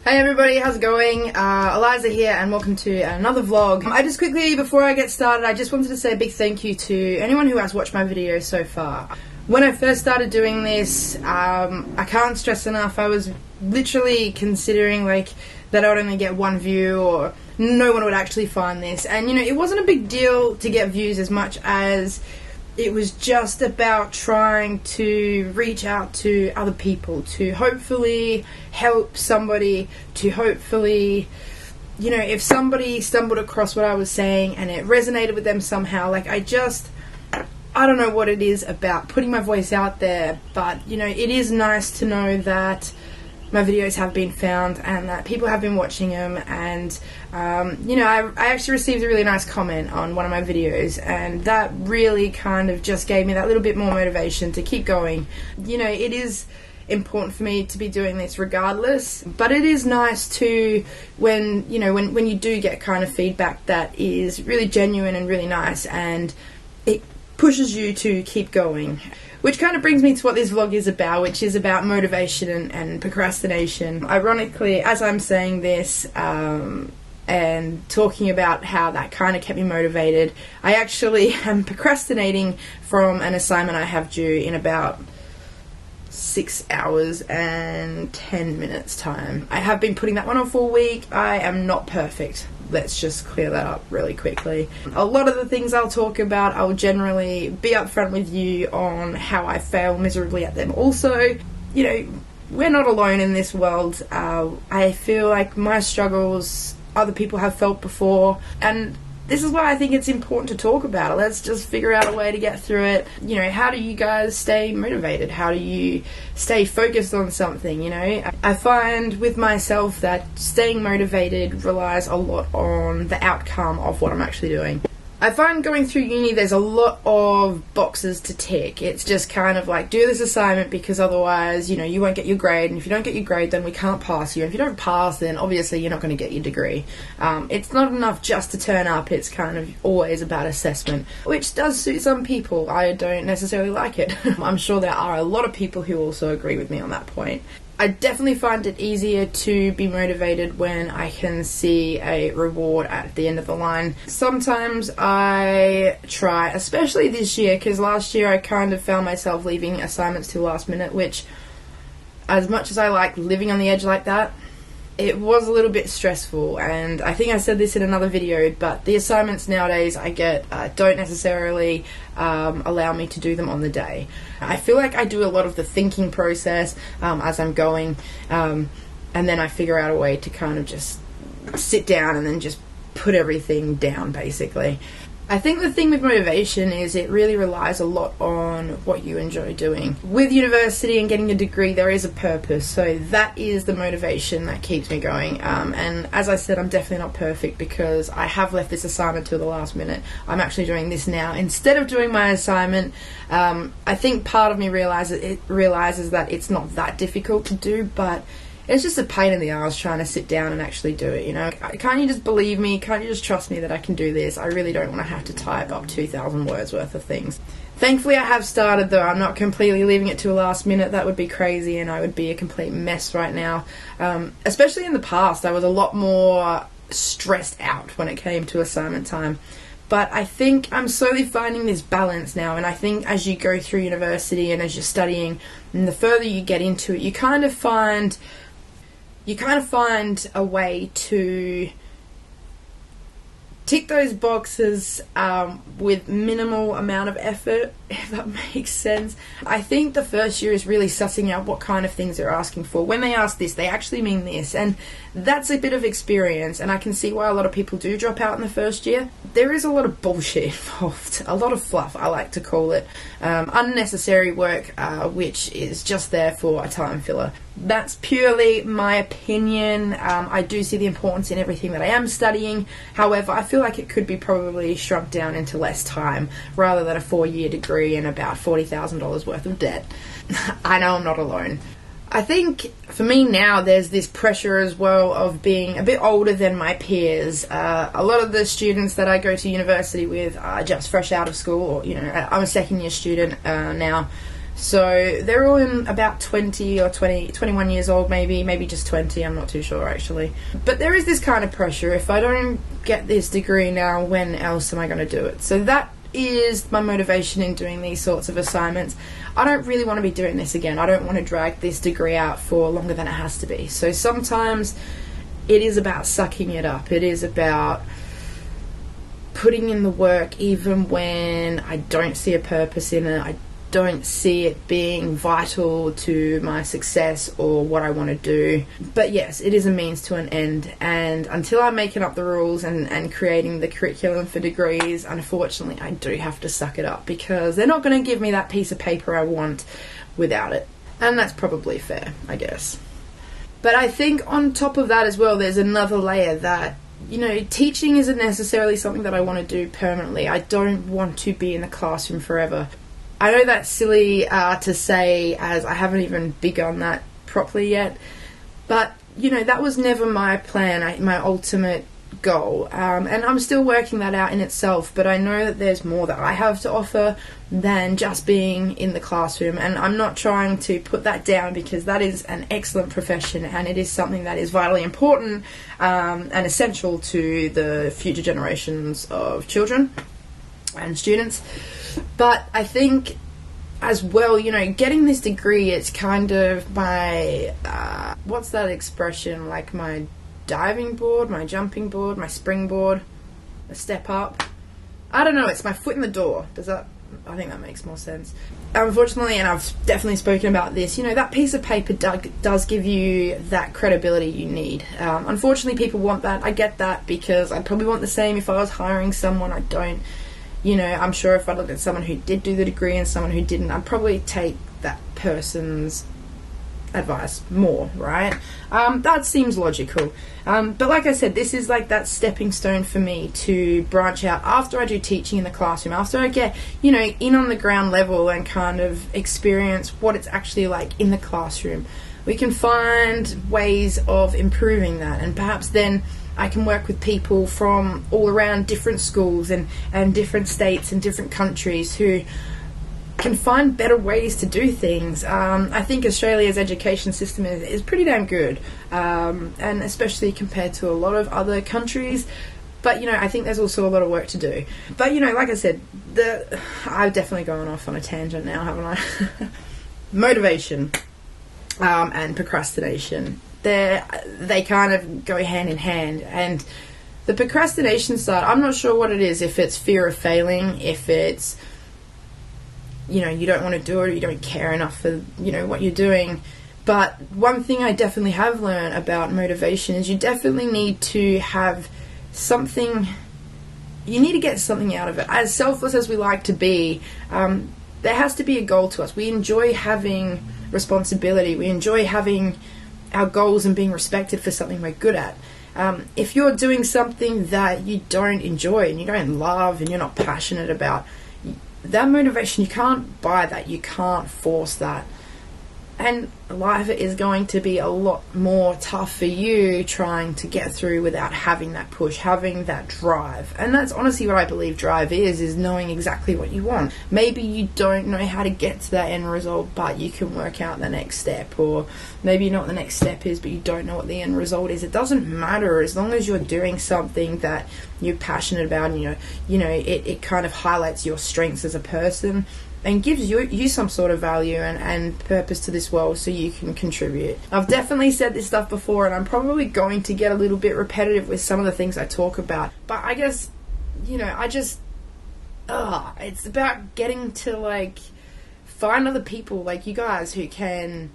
Hey everybody, how's it going? Eliza here and welcome to another vlog. I just quickly, before I get started, I just wanted to say a big thank you to anyone who has watched my videos so far. When I first started doing this, I can't stress enough, I was literally considering that I would only get one view or no one would actually find this. And you know, it wasn't a big deal to get views as much as it was just about trying to reach out to other people, to hopefully help somebody, to hopefully, you know, if somebody stumbled across what I was saying and it resonated with them somehow, I don't know what it is about putting my voice out there, but, you know, it is nice to know that my videos have been found and that people have been watching them. And you know, I actually received a really nice comment on one of my videos, and that really kind of just gave me that little bit more motivation to keep going. You know, it is important for me to be doing this regardless, but it is nice to when you do get kind of feedback that is really genuine and really nice, and it pushes you to keep going. Which kind of brings me to what this vlog is about, which is about motivation and procrastination. Ironically, as I'm saying this and talking about how that kind of kept me motivated, I actually am procrastinating from an assignment I have due in about 6 hours and 10 minutes time. I have been putting that one off all week. I am not perfect. Let's just clear that up really quickly. A lot of the things I'll talk about, I'll generally be upfront with you on how I fail miserably at them. Also, you know, we're not alone in this world. I feel like my struggles other people have felt before, and this is why I think it's important to talk about it. Let's just figure out a way to get through it. You know, how do you guys stay motivated? How do you stay focused on something, you know? I find with myself that staying motivated relies a lot on the outcome of what I'm actually doing. I find going through uni, there's a lot of boxes to tick. It's just kind of like, do this assignment because otherwise, you know, you won't get your grade. And if you don't get your grade, then we can't pass you. And if you don't pass, then obviously you're not going to get your degree. It's not enough just to turn up. It's kind of always about assessment, which does suit some people. I don't necessarily like it. I'm sure there are a lot of people who also agree with me on that point. I definitely find it easier to be motivated when I can see a reward at the end of the line. Sometimes I try, especially this year, because last year I kind of found myself leaving assignments to the last minute, which, as much as I like living on the edge like that, it was a little bit stressful. And I think I said this in another video, but the assignments nowadays I get don't necessarily allow me to do them on the day. I feel like I do a lot of the thinking process as I'm going, and then I figure out a way to kind of just sit down and then just put everything down, basically. I think the thing with motivation is it really relies a lot on what you enjoy doing. With university and getting a degree, there is a purpose, so that is the motivation that keeps me going. And as I said, I'm definitely not perfect because I have left this assignment till the last minute. I'm actually doing this now instead of doing my assignment. I think part of me realizes that it's not that difficult to do, but it's just a pain in the ass trying to sit down and actually do it, you know. Can't you just believe me? Can't you just trust me that I can do this? I really don't want to have to type up 2,000 words worth of things. Thankfully I have started though. I'm not completely leaving it to a last minute. That would be crazy and I would be a complete mess right now. Especially in the past, I was a lot more stressed out when it came to assignment time. But I think I'm slowly finding this balance now, and I think as you go through university and as you're studying, and the further you get into it, you kind of find a way to tick those boxes with minimal amount of effort, if that makes sense. I think the first year is really sussing out what kind of things they're asking for. When they ask this, they actually mean this, and that's a bit of experience, and I can see why a lot of people do drop out in the first year. There is a lot of bullshit involved, a lot of fluff, I like to call it, unnecessary work, which is just there for a time filler. That's purely my opinion. I do see the importance in everything that I am studying. However, I feel like it could be probably shrunk down into less time rather than a 4-year degree and about $40,000 worth of debt. I know I'm not alone. I think for me now there's this pressure as well of being a bit older than my peers. A lot of the students that I go to university with are just fresh out of school, or, you know, I'm a second year student now. So they're all in about 20 or 21 years old, maybe just 20, I'm not too sure actually. But there is this kind of pressure: if I don't get this degree now, when else am I going to do it? So that is my motivation in doing these sorts of assignments. I don't really want to be doing this again. I don't want to drag this degree out for longer than it has to be. So sometimes it is about sucking it up. It is about putting in the work even when I don't see a purpose in it. I don't see it being vital to my success or what I want to do. But yes, it is a means to an end, and until I'm making up the rules and creating the curriculum for degrees, unfortunately I do have to suck it up, because they're not going to give me that piece of paper I want without it. And that's probably fair, I guess. But I think on top of that as well, there's another layer that, you know, teaching isn't necessarily something that I want to do permanently. I don't want to be in the classroom forever. I know that's silly to say, as I haven't even begun that properly yet, but, you know, that was never my plan, my ultimate goal, and I'm still working that out in itself. But I know that there's more that I have to offer than just being in the classroom, and I'm not trying to put that down, because that is an excellent profession and it is something that is vitally important and essential to the future generations of children and students. But I think as well, you know, getting this degree, it's kind of my what's that expression, like my diving board, my jumping board, my springboard, a step up. I don't know, it's my foot in the door. I think that makes more sense. Unfortunately, and I've definitely spoken about this, you know, that piece of paper does give you that credibility you need. Unfortunately, people want that. I get that, because I'd probably want the same if I was hiring someone. I don't. You know, I'm sure if I looked at someone who did do the degree and someone who didn't, I'd probably take that person's advice more, right? That seems logical. But like I said, this is like that stepping stone for me to branch out after I do teaching in the classroom, after I get, you know, in on the ground level and kind of experience what it's actually like in the classroom. We can find ways of improving that, and perhaps then I can work with people from all around different schools and different states and different countries who can find better ways to do things. I think Australia's education system is pretty damn good, and especially compared to a lot of other countries. But, you know, I think there's also a lot of work to do. But, you know, like I said, I've definitely gone off on a tangent now, haven't I? Motivation and procrastination. They kind of go hand in hand, and the procrastination side, I'm not sure what it is, if it's fear of failing, if it's, you know, you don't want to do it, or you don't care enough for, you know, what you're doing. But one thing I definitely have learned about motivation is you definitely need to have something, you need to get something out of it. As selfless as we like to be, there has to be a goal to us. We enjoy having responsibility, we enjoy having our goals and being respected for something we're good at. If you're doing something that you don't enjoy and you don't love and you're not passionate about, that motivation, you can't buy that, you can't force that. And life is going to be a lot more tough for you trying to get through without having that push, having that drive. And that's honestly what I believe drive is knowing exactly what you want. Maybe you don't know how to get to that end result, but you can work out the next step. Or maybe you know what the next step is, but you don't know what the end result is. It doesn't matter, as long as you're doing something that you're passionate about, and it kind of highlights your strengths as a person and gives you some sort of value and purpose to this world, so you can contribute. I've definitely said this stuff before, and I'm probably going to get a little bit repetitive with some of the things I talk about. But I guess, it's about getting to, like, find other people like you guys who can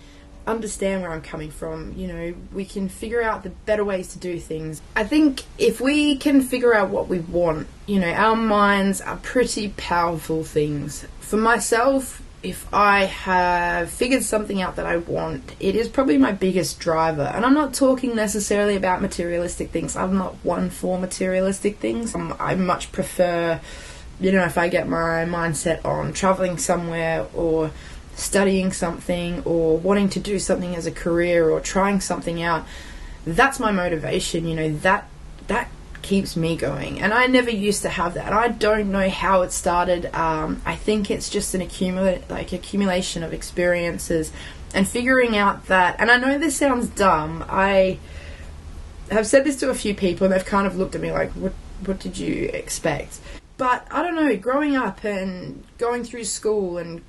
understand where I'm coming from. We can figure out the better ways to do things. I think if we can figure out what we want, our minds are pretty powerful things. For myself, if I have figured something out that I want, it is probably my biggest driver. And I'm not talking necessarily about materialistic things. I'm not one for materialistic things. I much prefer, if I get my mindset on traveling somewhere, or studying something, or wanting to do something as a career, or trying something out, that's my motivation. That keeps me going, and I never used to have that. I don't know how it started. I think it's just an accumulation of experiences and figuring out that, and I know this sounds dumb, I have said this to a few people and they've kind of looked at me like, what did you expect? But I don't know, growing up and going through school and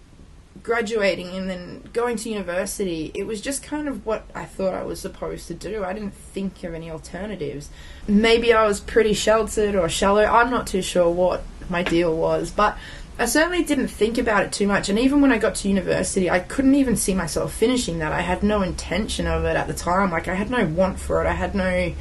graduating and then going to university, it was just kind of what I thought I was supposed to do. I didn't think of any alternatives. Maybe I was pretty sheltered or shallow, I'm not too sure what my deal was, but I certainly didn't think about it too much. And even when I got to university, I couldn't even see myself finishing that. I had no intention of it at the time. Like, I had no want for it, I had no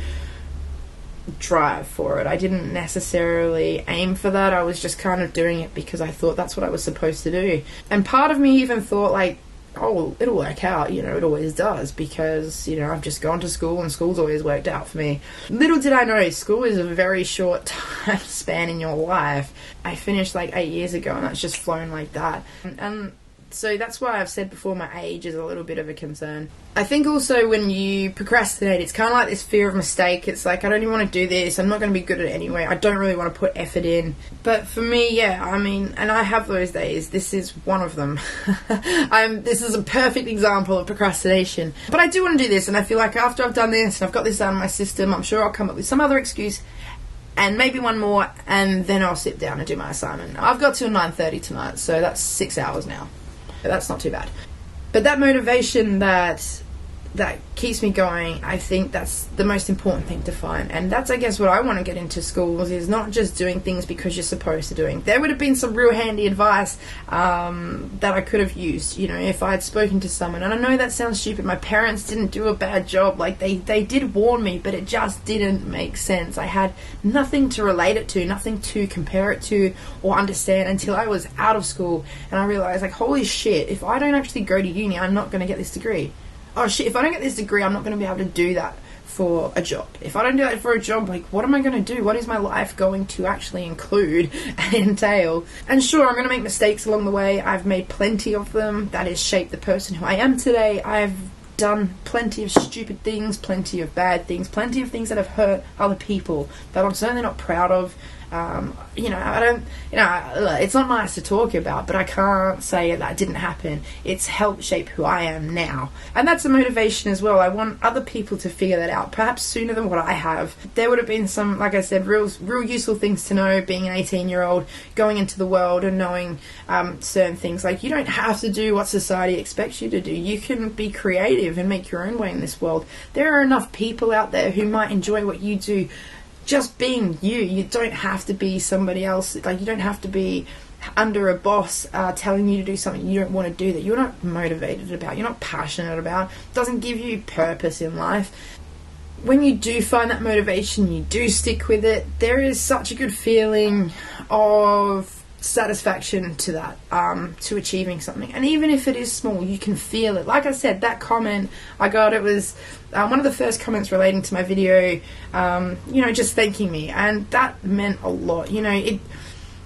drive for it. I didn't necessarily aim for that. I was just kind of doing it because I thought that's what I was supposed to do. And part of me even thought like, oh, it'll work out, you know, it always does, because, you know, I've just gone to school and school's always worked out for me. Little did I know, school is a very short time span in your life. I finished like 8 years ago and that's just flown like that. And so that's why I've said before, my age is a little bit of a concern. I think also when you procrastinate, it's kind of like this fear of mistake. It's like, I don't even want to do this, I'm not going to be good at it anyway, I don't really want to put effort in. But for me, yeah, I mean, and I have those days, this is one of them. This is a perfect example of procrastination. But I do want to do this, and I feel like after I've done this and I've got this out of my system, I'm sure I'll come up with some other excuse and maybe one more, and then I'll sit down and do my assignment. I've got till 9:30 tonight, so that's 6 hours now. That's not too bad. But that motivation that keeps me going, I think that's the most important thing to find. And that's, I guess, what I want to get into schools, is not just doing things because you're supposed to doing. There would have been some real handy advice that I could have used, you know, if I had spoken to someone. And I know that sounds stupid. My parents didn't do a bad job. Like, they did warn me, but it just didn't make sense. I had nothing to relate it to, nothing to compare it to or understand until I was out of school. And I realized, like, holy shit, if I don't actually go to uni, I'm not going to get this degree. Oh shit, if I don't get this degree, I'm not going to be able to do that for a job. If I don't do that for a job, like, what am I going to do? What is my life going to actually include and entail? And sure, I'm going to make mistakes along the way. I've made plenty of them. That has shaped the person who I am today. I've done plenty of stupid things, plenty of bad things, plenty of things that have hurt other people that I'm certainly not proud of. You know, I don't, you know, it's not nice to talk about, but I can't say that didn't happen. It's helped shape who I am now. And that's a motivation as well. I want other people to figure that out, perhaps sooner than what I have. There would have been some, like I said, real useful things to know being an 18-year-old, going into the world and knowing certain things. Like, you don't have to do what society expects you to do. You can be creative and make your own way in this world. There are enough people out there who might enjoy what you do. Just being you. You don't have to be somebody else. Like, you don't have to be under a boss telling you to do something you don't want to do, that you're not motivated about, you're not passionate about. It doesn't give you purpose in life. When you do find that motivation, you do stick with it, there is such a good feeling of satisfaction to that, to achieving something. And even if it is small, you can feel it. Like I said, that comment I got, it was one of the first comments relating to my video, you know, just thanking me, and that meant a lot. You know, it,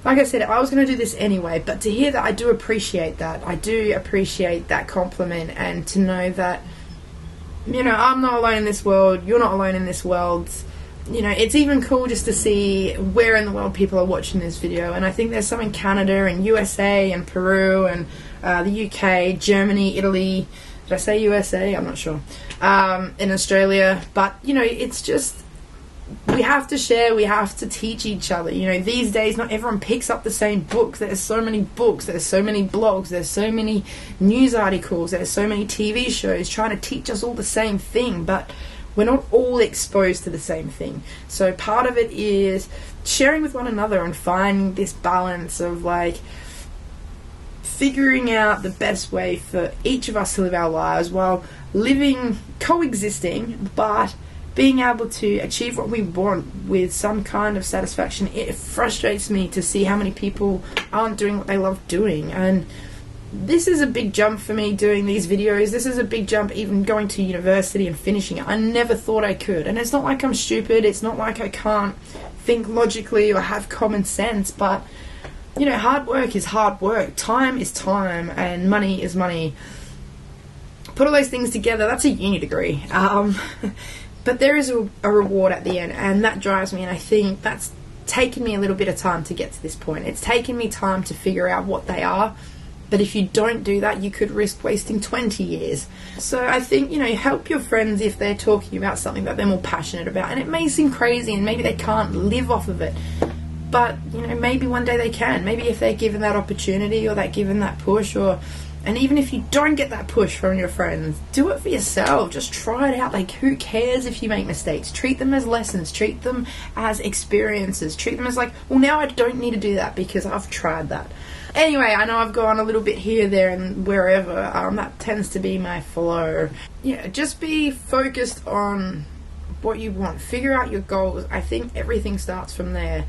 like I said, I was going to do this anyway, but to hear that, I do appreciate that. I do appreciate that compliment, and to know that, you know, I'm not alone in this world, you're not alone in this world. You know, it's even cool just to see where in the world people are watching this video. And I think there's some in Canada and USA and Peru and the UK, Germany, Italy. Did I say USA? I'm not sure. In Australia. But, you know, it's just, we have to share, we have to teach each other. You know, these days not everyone picks up the same books. There's so many books, there's so many blogs, there's so many news articles, there's so many TV shows trying to teach us all the same thing. But we're not all exposed to the same thing. So part of it is sharing with one another and finding this balance of, like, figuring out the best way for each of us to live our lives while living, coexisting, but being able to achieve what we want with some kind of satisfaction. It frustrates me to see how many people aren't doing what they love doing, and this is a big jump for me doing these videos. This is a big jump even going to university and finishing it. I never thought I could. And it's not like I'm stupid. It's not like I can't think logically or have common sense. But, you know, hard work is hard work. Time is time. And money is money. Put all those things together, that's a uni degree. But there is a reward at the end, and that drives me, and I think that's taken me a little bit of time to get to this point. It's taken me time to figure out what they are, but if you don't do that, you could risk wasting 20 years. So I think, you know, help your friends if they're talking about something that they're more passionate about, and it may seem crazy and maybe they can't live off of it, but, you know, maybe one day they can. Maybe if they're given that opportunity, or they're given that push, and even if you don't get that push from your friends, do it for yourself. Just try it out. Like, who cares if you make mistakes? Treat them as lessons. Treat them as experiences. Treat them as like, well, now I don't need to do that because I've tried that. Anyway, I know I've gone a little bit here, there, and wherever. That tends to be my flow. Yeah, just be focused on what you want. Figure out your goals. I think everything starts from there.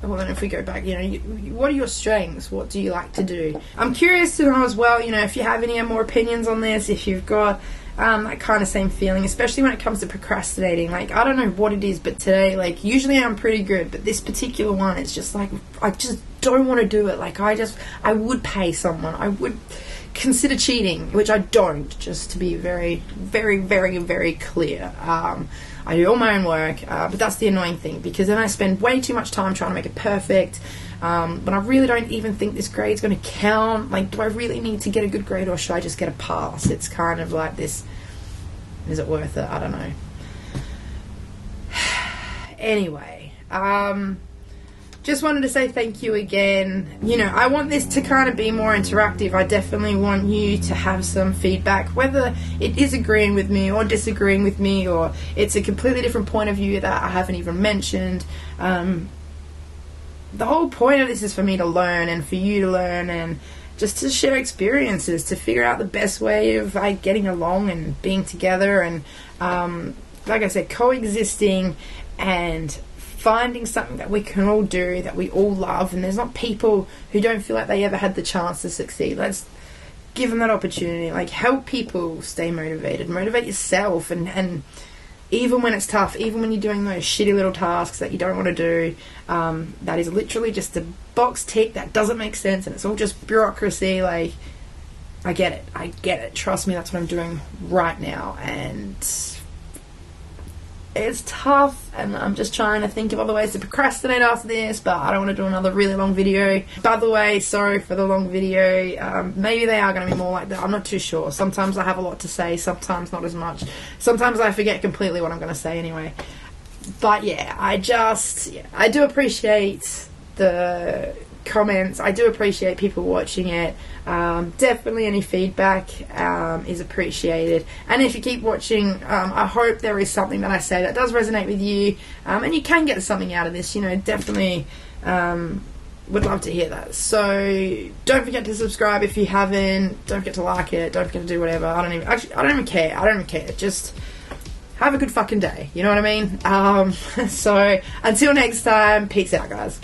Well, then if we go back, you know, what are your strengths? What do you like to do? I'm curious to know as well, you know, if you have any more opinions on this, if you've got that kind of same feeling, especially when it comes to procrastinating. Like, I don't know what it is, but today, like, usually I'm pretty good, but this particular one, it's just like, I just don't want to do it. Like, I would pay someone. I would consider cheating, which I don't, just to be very, very, very, very clear. I do all my own work, but that's the annoying thing, because then I spend way too much time trying to make it perfect, but I really don't even think this grade's going to count. Like, do I really need to get a good grade, or should I just get a pass? It's kind of like this, is it worth it? I don't know. Anyway, just wanted to say thank you again. You know, I want this to kind of be more interactive. I definitely want you to have some feedback, whether it is agreeing with me or disagreeing with me, or it's a completely different point of view that I haven't even mentioned. The whole point of this is for me to learn, and for you to learn, and just to share experiences, to figure out the best way of like getting along and being together, and like I said, coexisting and finding something that we can all do, that we all love. And there's not people who don't feel like they ever had the chance to succeed. Let's give them that opportunity. Like, help people stay motivated, motivate yourself, and even when it's tough, even when you're doing those shitty little tasks that you don't want to do, that is literally just a box tick that doesn't make sense, and it's all just bureaucracy. Like, I get it, trust me, that's what I'm doing right now, and it's tough, and I'm just trying to think of other ways to procrastinate after this, but I don't want to do another really long video. By the way, sorry for the long video. Maybe they are going to be more like that. I'm not too sure. Sometimes I have a lot to say, sometimes not as much. Sometimes I forget completely what I'm going to say anyway. But yeah, I do appreciate the comments. I do appreciate people watching it. Definitely any feedback is appreciated, and if you keep watching, I hope there is something that I say that does resonate with you, and you can get something out of this. You know, definitely would love to hear that. So don't forget to subscribe if you haven't. Don't forget to like it. Don't forget to do whatever. I don't even care. Just have a good fucking day, you know what I mean? So until next time, peace out, guys.